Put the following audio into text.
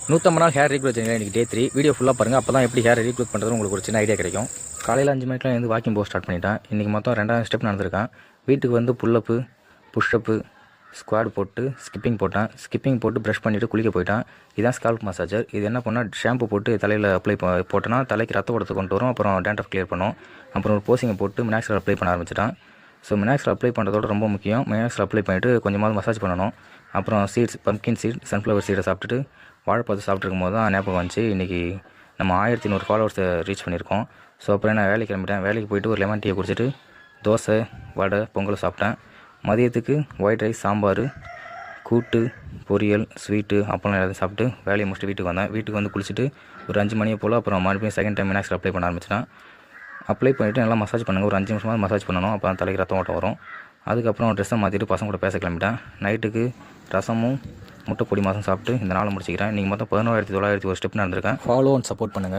150 நாள் hair regrowth இன்றைக்கி டே 3 video ஃபுல்லாக பாருங்கள். அப்போ தான் எப்படி ஹேர் ரீக்ரோத் பண்ணுறது உங்களுக்கு ஒரு சின்ன ஐடியா கிடைக்கும். காலையில் 5 மணிக்கெலாம் வந்து வாக்கிங் போக ஸ்டார்ட் பண்ணிட்டேன். இன்றைக்கி மொத்தம் 2ஆவது ஸ்டெப் நடந்திருக்கேன். வீட்டுக்கு வந்து புல்லப்பு, புஷ்அப்பு, ஸ்குவாட் போட்டு ஸ்கிப்பிங் போட்டேன். ஸ்கிப்பிங் போட்டு ப்ரஷ் பண்ணிவிட்டு குளிக்க போயிட்டேன். இதுதான் ஸ்கால்ப் மசாஜர். இது என்ன பண்ணால் ஷாம்பு போட்டு தலையில் அப்ளை போட்டேன்னா தலைக்கு ரத்த ஓட்டத்தை கொண்டு வரும். அப்புறம் டேண்ட்ரஃப் கிளியர் பண்ணும். அப்புறம் ஒரு போசிங்கை போட்டு மினாக்ஸில் அப்ளை பண்ண ஆரம்பிச்சிட்டேன். ஸோ மினாக்ஸில் அப்ளை பண்ணுறதோட ரொம்ப முக்கியம். மினாக்ஸில் அப்ளை பண்ணிவிட்டு கொஞ்சமாவது மசாஜ் பண்ணணும். அப்புறம் சீட்ஸ், பம்ப்கின் சீட், சன்ஃப்ளவர் சீடை சாப்பிட்டுட்டு வாழைப்பழத்தை சாப்பிட்ருக்கும் போது தான் ஞாபகம் வந்துச்சு இன்றைக்கி நம்ம 1100 ஃபாலோவர்ஸை ரீச் பண்ணியிருக்கோம். ஸோ அப்புறம் நான் வேலைக்கு கிளம்பிட்டேன். வேலைக்கு போயிட்டு ஒரு லெமன் டீயை குடிச்சிட்டு தோசை, வடை, பொங்கல் சாப்பிட்டேன். மதியத்துக்கு ஒயிட் ரைஸ், சாம்பார், கூட்டு, பொரியல், ஸ்வீட்டு, அப்பளம் எல்லாத்தையும் சாப்பிட்டு வேலையை முடிச்சுட்டு வீட்டுக்கு வந்தேன். வீட்டுக்கு வந்து குளிச்சுட்டு ஒரு 5 மணியை போல் அப்புறம் மறுபடியும் செகண்ட் டைம் மினாக்ஸில் அப்ளை பண்ண ஆரம்பிச்சிட்டேன். அப்ளை பண்ணிவிட்டு நல்லா மசாஜ் பண்ணுங்கள். ஒரு 5 நிமிஷமாக மசாஜ் பண்ணணும். அப்போ தான் தலைக்கு ரத்தம் ஓட்டம் வரும். அதுக்கப்புறம் ட்ரெஸ்ஸை மாற்றிட்டு பசங்க கூட பேச கிளம்பிட்டேன். நைட்டுக்கு ரசமும் முட்டை பொடி மாதம் சாப்பிட்டு இந்த நாளை முடிச்சிக்கிறேன். இன்றைக்கி மொத்தம் 11,901 ஸ்டெப் நடந்திருக்கேன். ஃபாலோ அண்ட் சப்போர்ட் பண்ணுங்கள்.